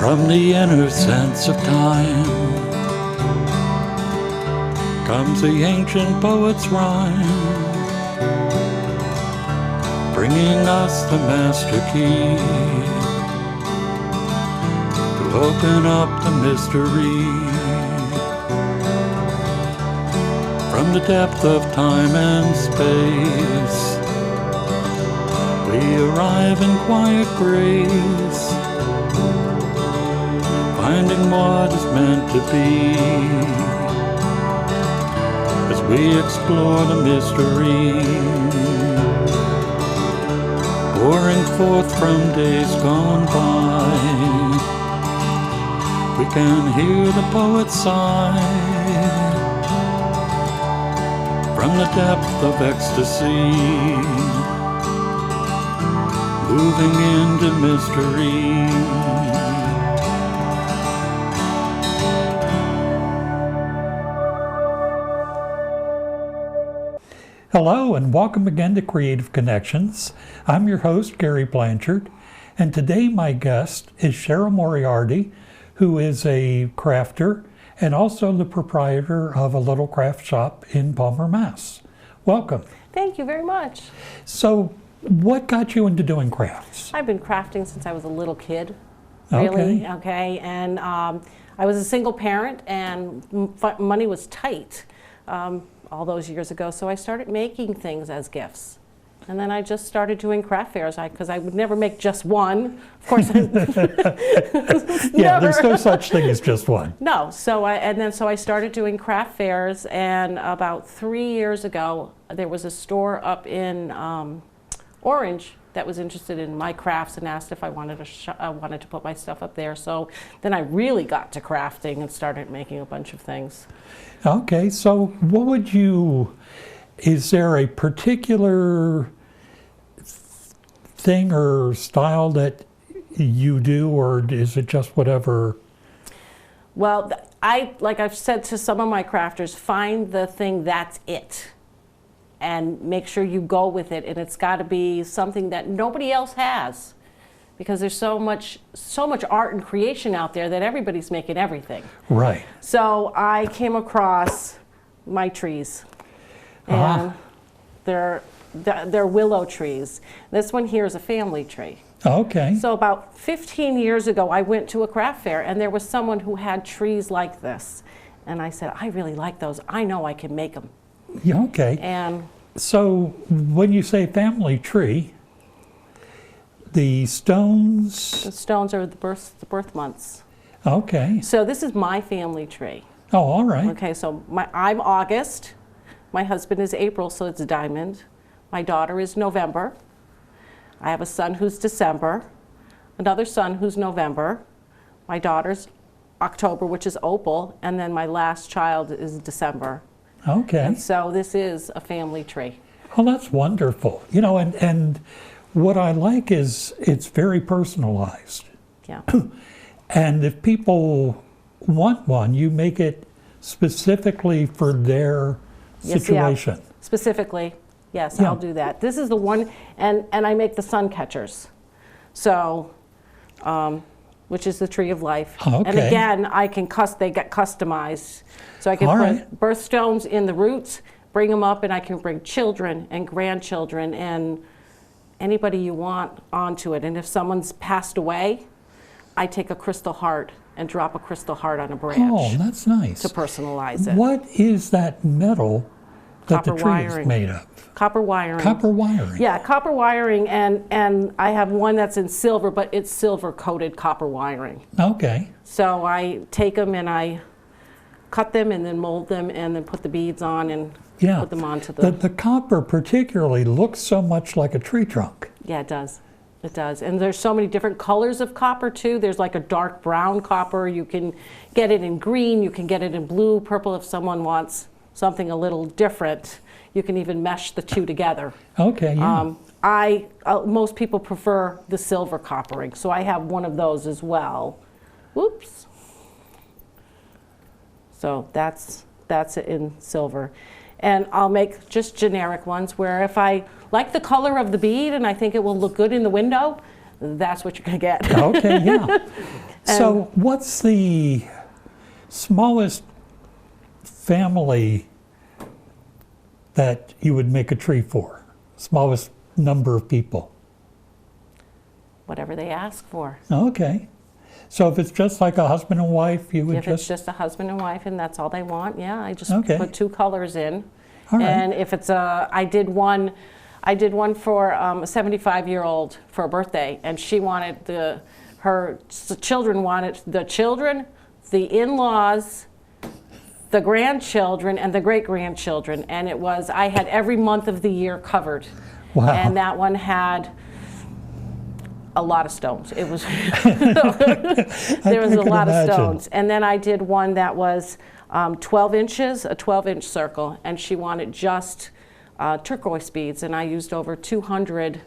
From the inner sense of time comes the ancient poet's rhyme, bringing us the master key to open up the mystery. From the depth of time and space, we arrive in quiet grace, finding what is meant to be as we explore the mystery, pouring forth from days gone by. We can hear the poet sigh from the depth of ecstasy, moving into mystery. Hello and welcome again to Creative Connections. I'm your host, Gary Blanchard, and today my guest is Cheryl Moriarty, who is a crafter and also the proprietor of a little craft shop in Palmer, Mass. Welcome. Thank you very much. So, what got you into doing crafts? I've been crafting since I was a little kid, really. Okay. And I was a single parent and money was tight all those years ago, so I started making things as gifts. And then I just started doing craft fairs because I would never make just one. Of course, yeah, there's no such thing as just one. No, so I started doing craft fairs, and about 3 years ago, there was a store up in Orange that was interested in my crafts and asked if I wanted to put my stuff up there. So then I really got to crafting and started making a bunch of things. Okay, so what would you, is there a particular thing or style that you do, or is it just whatever? Well, like I've said to some of my crafters, find the thing that's it and make sure you go with it, and it's got to be something that nobody else has, because there's so much art and creation out there that everybody's making everything. Right. So I came across my trees, and they're willow trees. This one here is a family tree. Okay. So about 15 years ago, I went to a craft fair, and there was someone who had trees like this. And I said, I really like those. I know I can make them. Yeah, okay. And so when you say family tree, the stones? The stones are the birth months. Okay. So this is my family tree. Oh, all right. Okay, so I'm August. My husband is April, so it's a diamond. My daughter is November. I have a son who's December, another son who's November. My daughter's October, which is opal, and then my last child is December. Okay. And so this is a family tree. Oh, that's wonderful. You know, and what I like is it's very personalized. Yeah. And if people want one, you make it specifically for their situation. Yeah. Specifically, yes, Yeah. I'll do that. This is the one, and I make the sun catchers. So, which is the tree of life. Okay. And again, they get customized. So I can All put right. birthstones in the roots, bring them up, and I can bring children and grandchildren and anybody you want onto it. And if someone's passed away, I take a crystal heart and drop a crystal heart on a branch. Oh, that's nice. To personalize it. What is that metal that Copper the tree wiring. is made of? Copper wiring. Copper wiring. Yeah, copper wiring, and I have one that's in silver, but it's silver-coated copper wiring. Okay. So I take them and I cut them and then mold them and then put the beads on and Yeah. put them onto the... The copper particularly looks so much like a tree trunk. Yeah, it does. It does. And there's so many different colors of copper, too. There's like a dark brown copper. You can get it in green. You can get it in blue, purple if someone wants something a little different. You can even mesh the two together. Okay, yeah. Most people prefer the silver coppering, so I have one of those as well. Whoops. So that's it in silver. And I'll make just generic ones where if I like the color of the bead and I think it will look good in the window, that's what you're going to get. Okay, yeah. So what's the smallest family that you would make a tree for? Smallest number of people? Whatever they ask for. Okay. So if it's just like a husband and wife, you would If it's just a husband and wife and that's all they want, yeah, I just Okay. put 2 colors in. All right. And if it's I did one for a 75-year-old for a birthday, and she wanted the children wanted the children, the in-laws, the grandchildren, and the great-grandchildren, and I had every month of the year covered. Wow. And that one had a lot of stones. It was there was a lot of stones. And then I did one that was 12 inches, a 12-inch circle, and she wanted just turquoise beads, and I used over 200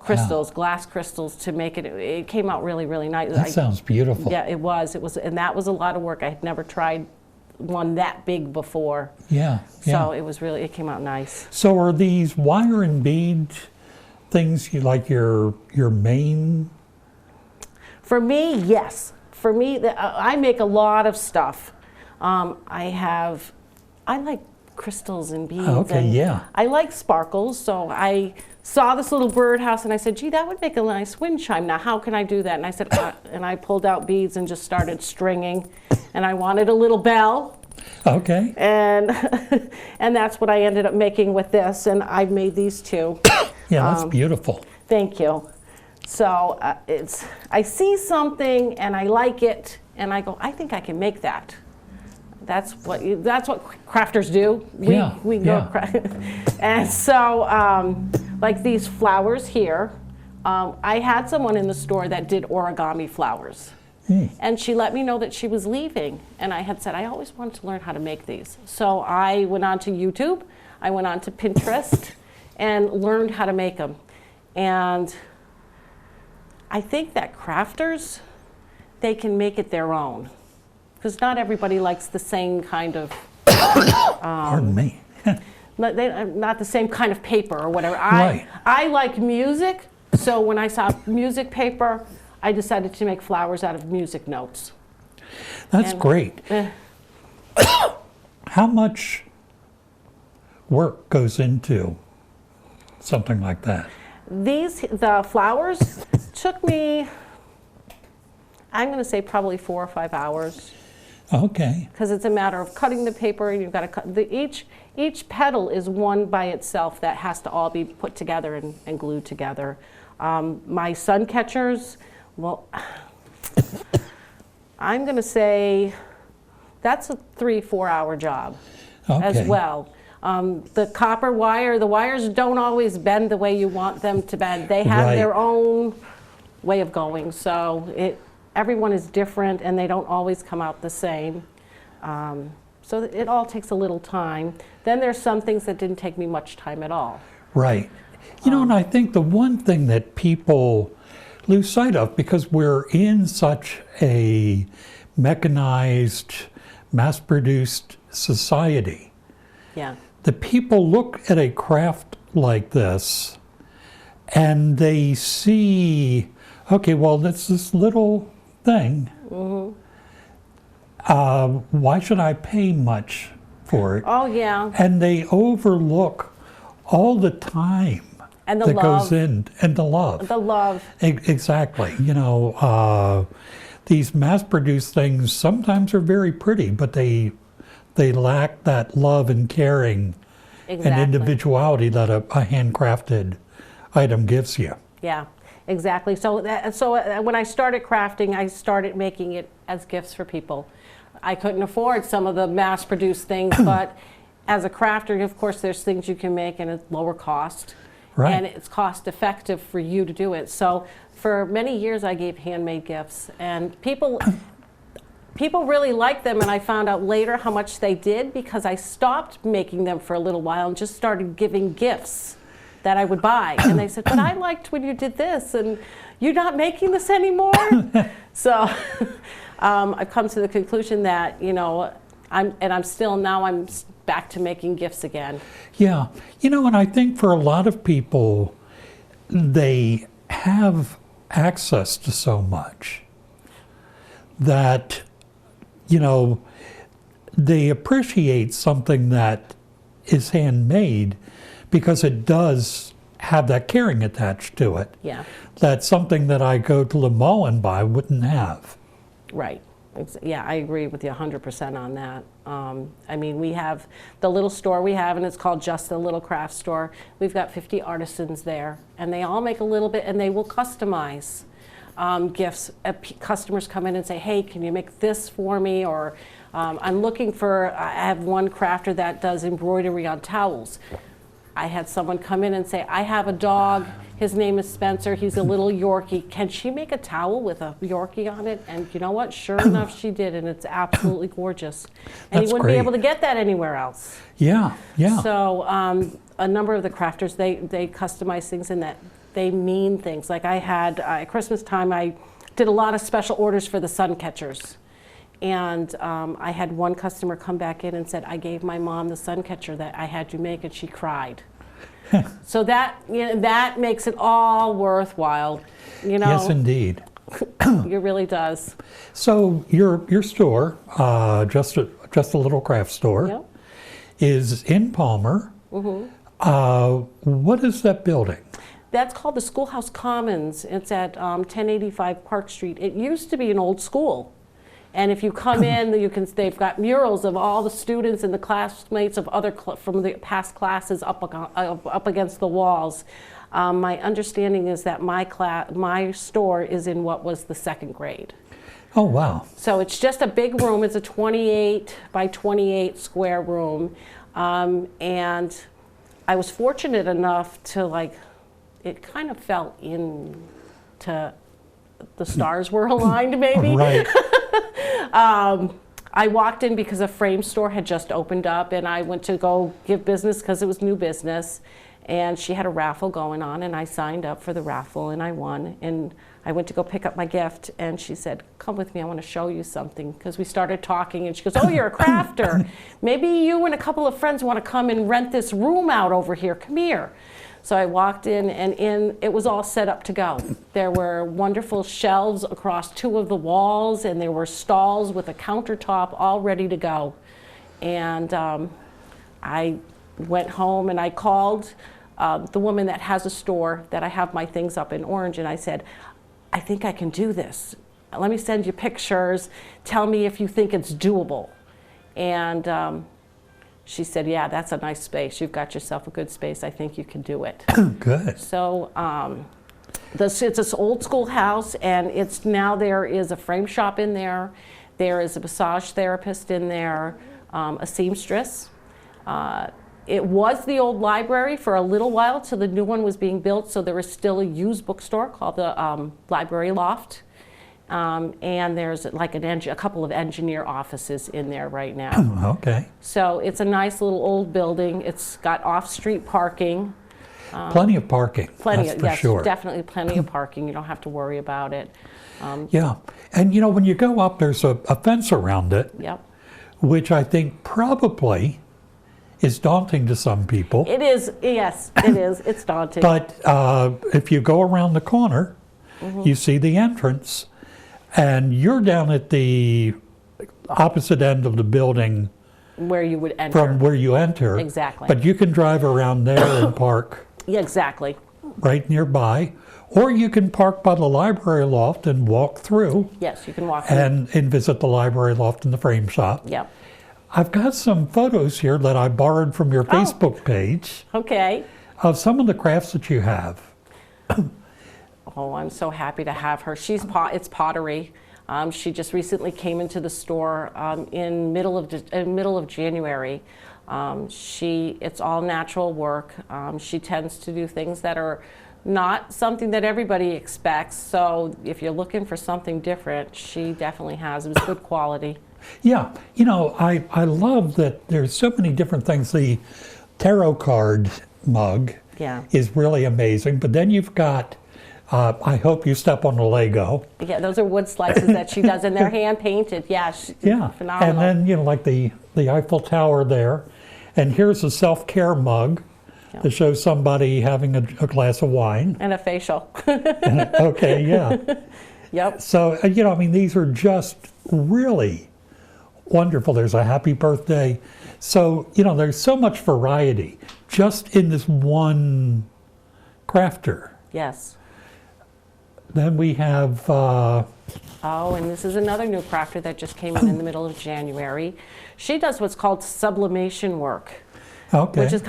crystals, glass crystals, to make it. It came out really, really nice. That sounds beautiful. Yeah, it was, and that was a lot of work. I had never tried one that big before. Yeah, yeah. So it came out nice. So are these wire and bead things like your main? For me, yes. For me, I make a lot of stuff. I like crystals and beads. Okay, and yeah. I like sparkles, so I saw this little birdhouse and I said, gee, that would make a nice wind chime. Now, how can I do that? And I said, and I pulled out beads and just started stringing, and I wanted a little bell. Okay. And and that's what I ended up making with this, and I made these 2. Yeah, that's beautiful. Thank you. So I see something and I like it, and I go, I think I can make that. That's what crafters do. We go. And so, like these flowers here, I had someone in the store that did origami flowers. And she let me know that she was leaving, and I had said I always wanted to learn how to make these. So I went on to YouTube, I went on to Pinterest, and learned how to make them. And I think that crafters, they can make it their own, because not everybody likes the same kind of Pardon me. not the same kind of paper or whatever. Right. I like music, so when I saw music paper, I decided to make flowers out of music notes. That's great. How much work goes into something like that? The flowers took me, I'm going to say probably 4 or 5 hours. Okay. Because it's a matter of cutting the paper, and you've got to cut each petal is one by itself that has to all be put together and glued together. My sun catchers, well, I'm going to say that's a 3-4 hour job as well. The copper wire, the wires don't always bend the way you want them to bend. They have their own way of going, so everyone is different, and they don't always come out the same. So it all takes a little time. Then there's some things that didn't take me much time at all. Right. You know, and I think the one thing that people lose sight of, because we're in such a mechanized, mass-produced society, the people look at a craft like this and they see, okay, well, that's this little thing. Why should I pay much for it? Oh, yeah. And they overlook all the time and the that love. goes in, and the love. The love. Exactly. You know, these mass-produced things sometimes are very pretty, but they lack that love and caring and individuality that a handcrafted item gives you. Yeah, exactly. So when I started crafting, I started making it as gifts for people. I couldn't afford some of the mass-produced things, but as a crafter, of course, there's things you can make and it's lower cost. Right. And it's cost-effective for you to do it. So for many years, I gave handmade gifts, and people really liked them, and I found out later how much they did because I stopped making them for a little while and just started giving gifts that I would buy. And they said, but I liked when you did this, and you're not making this anymore? So I've come to the conclusion that, you know, I'm back to making gifts again. Yeah. You know, and I think for a lot of people, they have access to so much. that, you know, they appreciate something that is handmade because it does have that caring attached to it. Yeah. That's something that I go to the mall and buy wouldn't have. Right. Yeah, I agree with you 100% on that. I mean, we have the little store we have, and it's called Just a Little Craft Store. We've got 50 artisans there, and they all make a little bit, and they will customize gifts. Customers come in and say, hey, can you make this for me? Or I'm looking for, I have one crafter that does embroidery on towels. I had someone come in and say, I have a dog, his name is Spencer, he's a little Yorkie. Can she make a towel with a Yorkie on it? And you know what? Sure enough, she did, and it's absolutely gorgeous. And That's you wouldn't great. be able to get that anywhere else. Yeah, yeah. So a number of the crafters, they customize things in that they mean things. Like I had, at Christmas time, I did a lot of special orders for the sun catchers. And I had one customer come back in and said, I gave my mom the sun catcher that I had you make, and she cried. So that, you know, that makes it all worthwhile, you know. Yes, indeed. It really does. So your store, just a little craft store, Yep. is in Palmer. What is that building? That's called the Schoolhouse Commons. It's at 1085 Park Street. It used to be an old school. And if you come in, they've got murals of all the students and the classmates of from the past classes up against the walls. My understanding is that my store is in what was the second grade. Oh, wow. So it's just a big room. It's a 28 by 28 square room. And I was fortunate enough to it kind of fell into the stars were aligned, maybe. Right. I walked in because a frame store had just opened up, and I went to go give business because it was new business. And she had a raffle going on, and I signed up for the raffle, and I won. And I went to go pick up my gift, and she said, come with me, I want to show you something. Because we started talking, and she goes, oh, you're a crafter. Maybe you and a couple of friends want to come and rent this room out over here. Come here. So I walked in, and it was all set up to go. There were wonderful shelves across two of the walls, and there were stalls with a countertop all ready to go. And I went home, and I called the woman that has a store that I have my things up in Orange, and I said, I think I can do this. Let me send you pictures. Tell me if you think it's doable. And she said, yeah, that's a nice space. You've got yourself a good space. I think you can do it. Good. So it's this old school house, and there is a frame shop in there. There is a massage therapist in there, a seamstress. It was the old library for a little while till the new one was being built, so there is still a used bookstore called the Library Loft. And there's a couple of engineer offices in there right now. Okay. So it's a nice little old building. It's got off-street parking. Plenty of parking. Plenty, that's for yes, sure. definitely plenty of parking. You don't have to worry about it. Yeah, and you know, when you go up, there's a fence around it, Yep. which I think probably is daunting to some people. It is, yes, it is. It's daunting. But if you go around the corner, you see the entrance, and you're down at the opposite end of the building where you would enter. from where you enter. Exactly. But you can drive around there and park Yeah, exactly. right nearby, or you can park by the library loft and walk through Yes, you can walk in. and visit the library loft and the frame shop. Yep. I've got some photos here that I borrowed from your Facebook page Okay. of some of the crafts that you have. Oh, I'm so happy to have her. It's pottery. She just recently came into the store in middle of January. It's all natural work. She tends to do things that are not something that everybody expects. So if you're looking for something different, she definitely has. It was good quality. Yeah, you know, I love that there's so many different things. The tarot card mug Yeah. is really amazing, but then you've got, I hope you step on the Lego. Yeah, those are wood slices that she does, and they're hand painted. Yeah, Yeah, phenomenal. and then, you know, like the Eiffel Tower there. And here's a self-care mug that shows somebody having a glass of wine. And a facial. Okay, yeah. Yep. So, you know, I mean, these are just really wonderful. There's a happy birthday. So, you know, there's so much variety just in this one crafter. Yes. Then we have, Oh, and this is another new crafter that just came in the middle of January. She does what's called sublimation work, okay. which is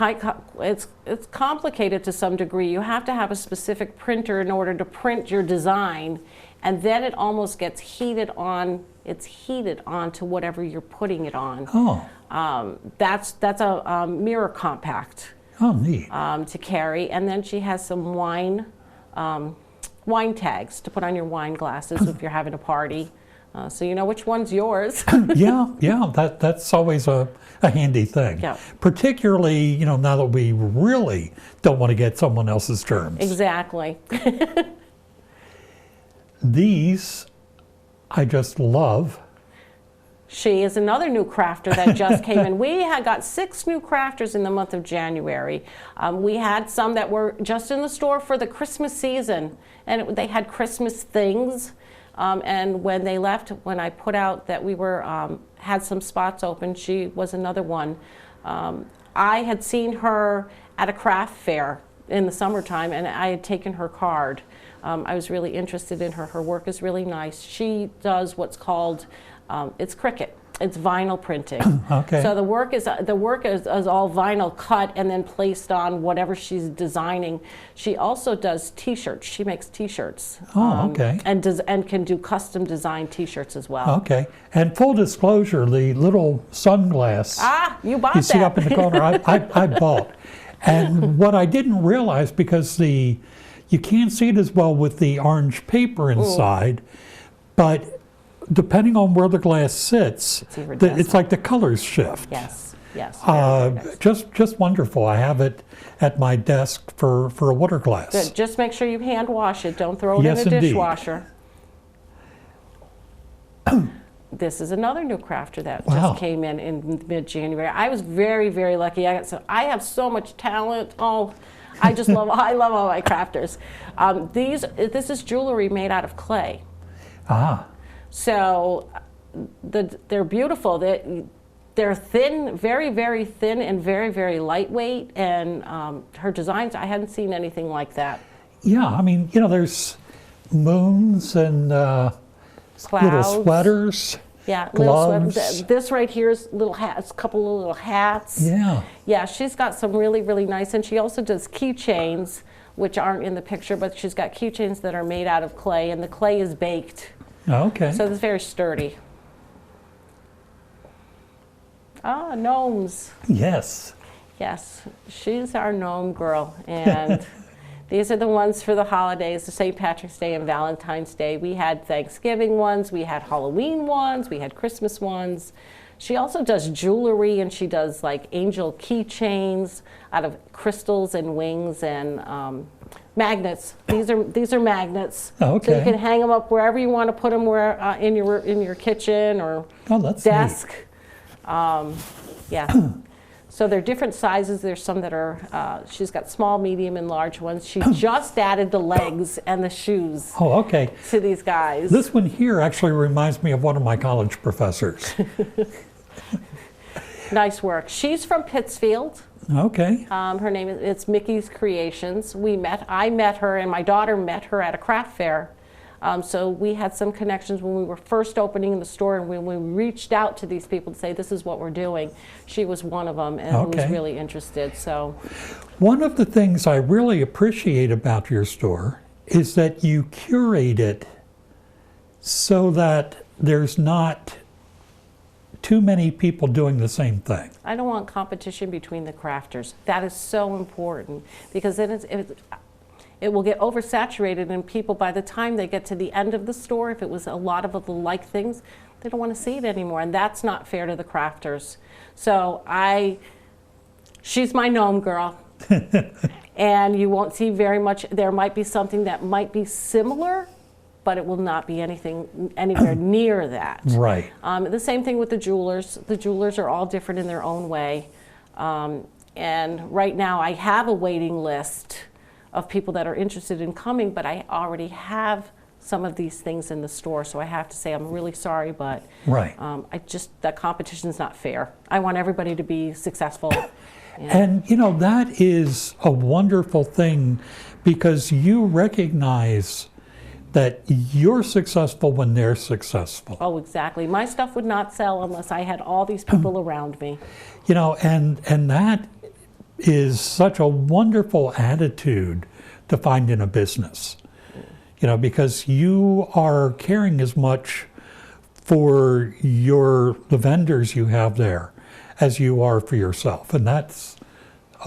it's complicated to some degree. You have to have a specific printer in order to print your design, and then it almost gets heated on. It's heated onto whatever you're putting it on. Oh. That's a mirror compact. Oh, neat. To carry, and then she has some wine tags to put on your wine glasses if you're having a party, so you know which one's yours. Yeah, that's always a handy thing. Yeah. Particularly, you know, now that we really don't want to get someone else's germs. Exactly. These, I just love. She is another new crafter that just came in. We had got 6 new crafters in the month of January. We had some that were just in the store for the Christmas season, and they had Christmas things. And when they left, when I put out that we were had some spots open, she was another one. I had seen her at a craft fair in the summertime, and I had taken her card. I was really interested in her. Her work is really nice. She does what's called it's Cricut. It's vinyl printing. Okay. So the work is all vinyl cut and then placed on whatever she's designing. She also does T-shirts. She makes T-shirts. Oh, okay. And can do custom designed T-shirts as well. Okay. And full disclosure, the little sunglass You bought you that. see up in the corner, I bought. And what I didn't realize, because you can't see it as well with the orange paper inside, but depending on where the glass sits, it's like the colors shift. Yes, yes. Very nice. Just wonderful. I have it at my desk for a water glass. Good. Just make sure you hand wash it. Don't throw it Yes, in a indeed. dishwasher. This is another new crafter that Wow. just came in mid-January. I was very, very lucky. I have so much talent. Oh, I just love. I love all my crafters. This is jewelry made out of clay. Ah. So they're beautiful. They're thin, very, very thin, and very, very lightweight. And her designs, I hadn't seen anything like that. Yeah, I mean, you know, there's moons and Clouds. little sweaters. Yeah, gloves. little sweaters. This right here is little hats, a couple of little hats. Yeah. Yeah, she's got some really, really nice, and she also does keychains, which aren't in the picture, but she's got keychains that are made out of clay, and the clay is baked. Okay. So it's very sturdy. Ah, gnomes. Yes. Yes, she's our gnome girl, and these are the ones for the holidays, the St. Patrick's Day and Valentine's Day. We had Thanksgiving ones, we had Halloween ones, we had Christmas ones. She also does jewelry, and she does like angel keychains out of crystals and wings and magnets. These are magnets. Okay. So you can hang them up wherever you want to put them, where in your kitchen or That's desk. Yeah. So they're different sizes. There's some that are, she's got small, medium, and large ones. She just added the legs and the shoes Oh, okay. to these guys. This one here actually reminds me of one of my college professors. Nice work. She's from Pittsfield. Okay. Her name it's Mickey's Creations. I met her, and my daughter met her at a craft fair. So we had some connections when we were first opening the store, and when we reached out to these people to say, this is what we're doing, she was one of them, and Okay. was really interested. So One of the things I really appreciate about your store is that you curate it so that there's not too many people doing the same thing. I don't want competition between the crafters. That is so important, because then it will get oversaturated, and people, by the time they get to the end of the store, if it was a lot of the like things, they don't want to see it anymore, and that's not fair to the crafters. So she's my gnome girl. And you won't see very much. There might be something that might be similar, but it will not be anything anywhere near that. Right. The same thing with the jewelers. The jewelers are all different in their own way. And right now I have a waiting list of people that are interested in coming, but I already have some of these things in the store. So I have to say I'm really sorry, but Right. that competition's not fair. I want everybody to be successful. And that is a wonderful thing, because you recognize that you're successful when they're successful. Oh, exactly. My stuff would not sell unless I had all these people around me. And that is such a wonderful attitude to find in a business. Because you are caring as much for the vendors you have there as you are for yourself, and that's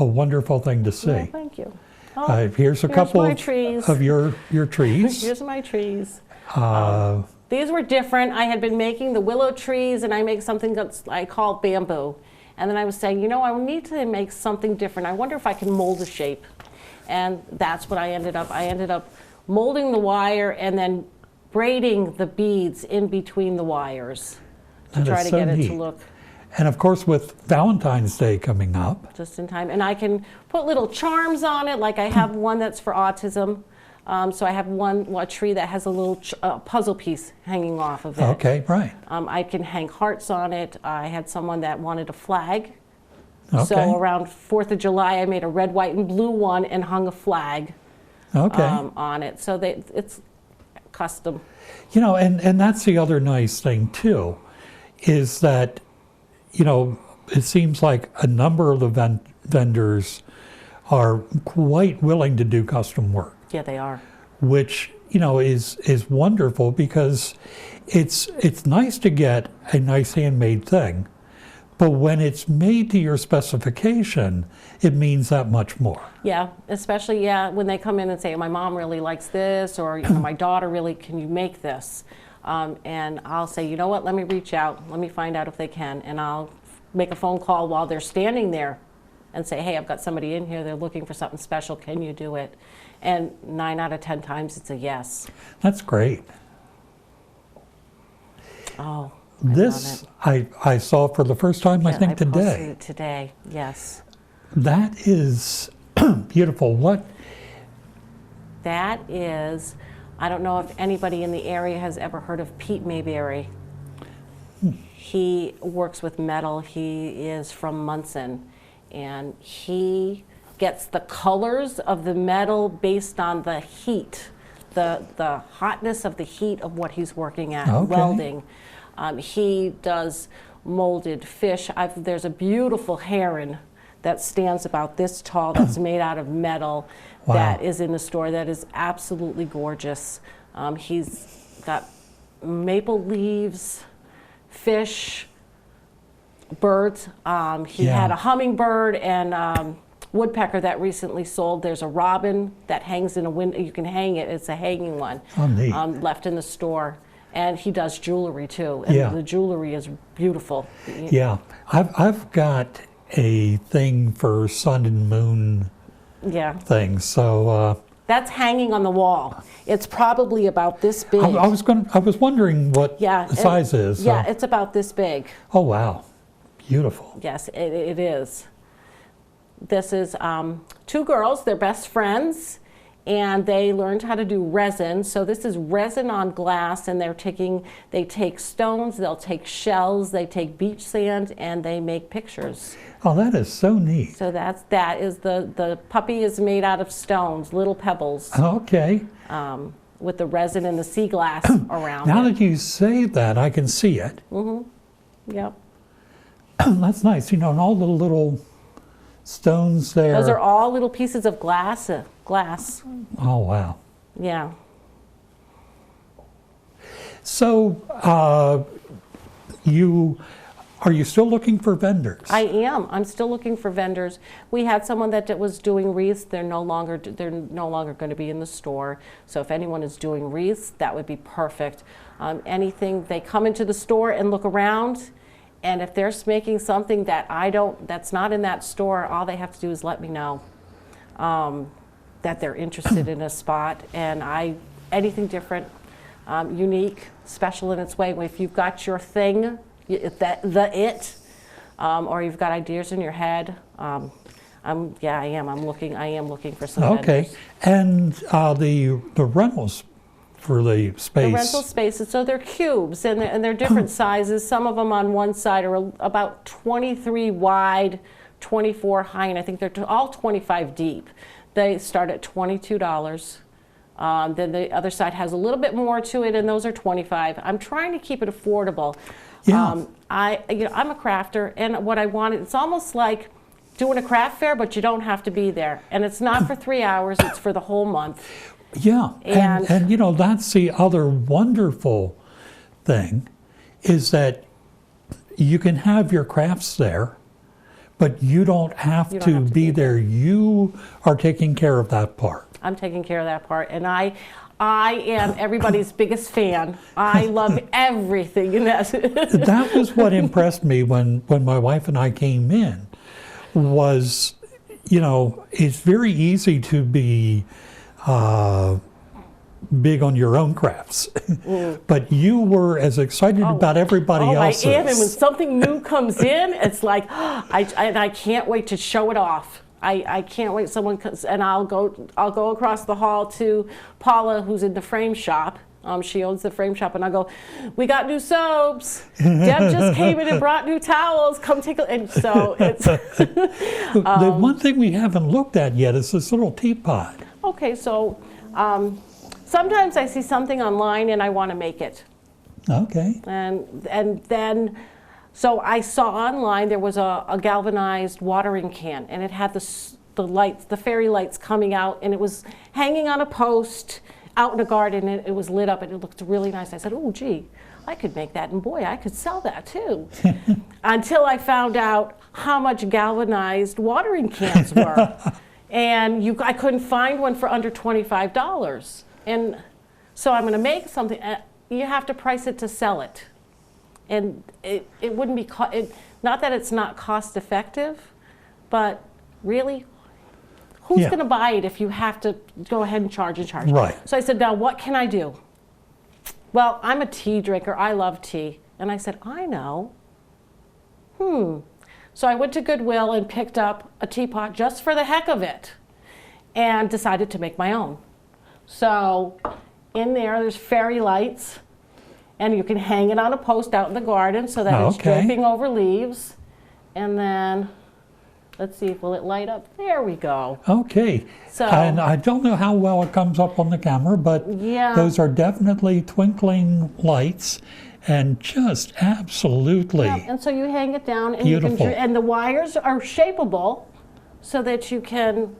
a wonderful thing to see. Well, thank you. Oh, Here's a couple my trees. of your trees. Here's my trees. These were different. I had been making the willow trees, and I make something that I call bamboo. And then I was saying, I need to make something different. I wonder if I can mold a shape. And that's what I ended up. I ended up molding the wire and then braiding the beads in between the wires to try to get it to look. And of course, with Valentine's Day coming up. Just in time. And I can put little charms on it, like I have one that's for autism. So I have a tree that has a little puzzle piece hanging off of it. Okay, right. I can hang hearts on it. I had someone that wanted a flag. Okay. So around 4th of July, I made a red, white, and blue one and hung a flag on it. So it's custom. And that's the other nice thing, too, is that, it seems like a number of the vendors are quite willing to do custom work. Yeah, they are. Which, is wonderful, because it's nice to get a nice handmade thing, but when it's made to your specification, it means that much more. Yeah, especially, when they come in and say, my mom really likes this, or my daughter really, can you make this? And I'll say, you know what, let me reach out, let me find out if they can, and I'll make a phone call while they're standing there and say, hey, I've got somebody in here, they're looking for something special, can you do it? And 9 out of 10 times it's a yes. That's great. Oh, this I saw for the first time, I think, today. Posted it today, yes. That is beautiful. What? That is, I don't know if anybody in the area has ever heard of Pete Mayberry. He works with metal. He is from Munson, and he gets the colors of the metal based on the heat, the hotness of the heat of what he's working at, welding. He does molded fish. There's a beautiful heron that stands about this tall that's made out of metal. Wow. That is in the store that is absolutely gorgeous. He's got maple leaves, fish, birds. He had a hummingbird and woodpecker that recently sold. There's a robin that hangs in a window. You can hang it. It's a hanging one. Oh, neat. Left in the store. And he does jewelry too. And the jewelry is beautiful. Yeah. I've got a thing for sun and moon things. So that's hanging on the wall. It's probably about this big. I was wondering what the size is. Yeah, it's about this big. Oh wow, beautiful. Yes, it is. This is 2 girls. They're best friends, and they learned how to do resin. So this is resin on glass, and they take stones, they'll take shells, they take beach sand, and they make pictures. Oh, that is so neat. So that is the puppy is made out of stones, little pebbles. Okay. With the resin and the sea glass around now it. that you say that, I can see it. Mm-hmm. Yep. That's nice. And all the little stones there. Those are all little pieces of glass. Oh, wow. Yeah. So, are you still looking for vendors? I am. I'm still looking for vendors. We had someone that was doing wreaths. They're no longer going to be in the store. So if anyone is doing wreaths, that would be perfect. Anything, they come into the store and look around, and if they're making something that that's not in that store, all they have to do is let me know that they're interested in a spot. And anything different, unique, special in its way. If you've got your thing, or you've got ideas in your head. I am looking for some vendors. And the rentals for the space. The rental spaces, so they're cubes, and they're different sizes. Some of them on one side are about 23 wide, 24 high, and I think they're all 25 deep. They start at $22. Then the other side has a little bit more to it, and those are $25. I'm trying to keep it affordable. Yeah. I'm a crafter, and what I wanted, it's almost like doing a craft fair, but you don't have to be there. And it's not for 3 hours, it's for the whole month. Yeah, and you know, that's the other wonderful thing, is that you can have your crafts there, but you don't have to be there. You are taking care of that part. I'm taking care of that part, and I am everybody's biggest fan. I love everything in that. That was what impressed me when my wife and I came in, was, you know, it's very easy to be big on your own crafts, but you were as excited about everybody else's. I am, and when something new comes in, it's like, I can't wait to show it off. I can't wait. Someone comes, and I'll go across the hall to Paula, who's in the frame shop. She owns the frame shop, and I go, "We got new soaps. Deb just came in and brought new towels. Come take a." And so it's the one thing we haven't looked at yet is this little teapot. Okay, so sometimes I see something online and I want to make it. Okay. And then, so I saw online there was a galvanized watering can, and it had the lights, the fairy lights coming out, and it was hanging on a post out in the garden, and it was lit up, and it looked really nice. I said, "Oh, gee, I could make that, and boy, I could sell that too." Until I found out how much galvanized watering cans were. And I couldn't find one for under $25. And so I'm going to make something. You have to price it to sell it. And it wouldn't be, not that it's not cost effective, but really, who's going to buy it if you have to go ahead and charge? Right. So I said, now what can I do? Well, I'm a tea drinker. I love tea. And I said, I know. So I went to Goodwill and picked up a teapot just for the heck of it and decided to make my own. So in there's fairy lights, and you can hang it on a post out in the garden so that it's draping over leaves. And then, let's see, will it light up? There we go. Okay. So, and I don't know how well it comes up on the camera, but those are definitely twinkling lights. And just absolutely and so you hang it down, and beautiful. you can, and the wires are shapeable so that you can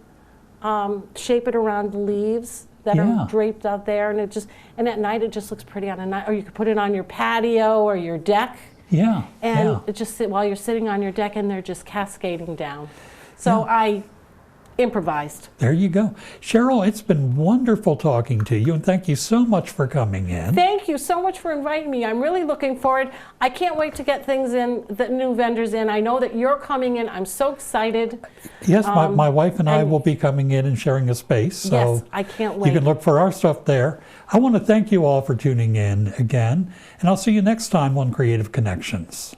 shape it around the leaves that are draped out there, and at night it just looks pretty on a night. Or you could put it on your patio or your deck. Yeah. And it just while you're sitting on your deck, and they're just cascading down. So I improvised. There you go. Cheryl, it's been wonderful talking to you, and thank you so much for coming in. Thank you so much for inviting me. I'm really looking forward. I can't wait to get things in, the new vendors in. I know that you're coming in. I'm so excited. Yes, my wife and I will be coming in and sharing a space. So yes, I can't wait. You can look for our stuff there. I want to thank you all for tuning in again, and I'll see you next time on Creative Connections.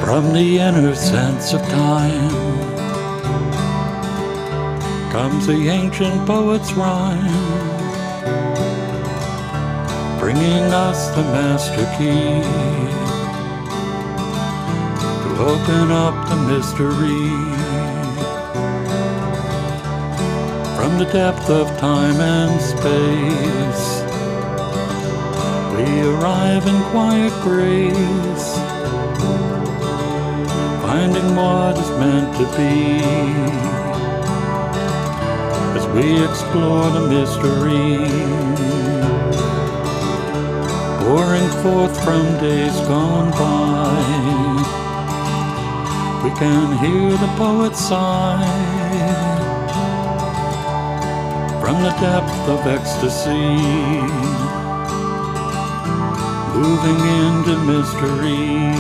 From the inner sense of time comes the ancient poet's rhyme, bringing us the master key to open up the mystery. From the depth of time and space, we arrive in quiet grace, finding what is meant to be as we explore the mystery, pouring forth from days gone by. We can hear the poet sigh from the depth of ecstasy, moving into mystery.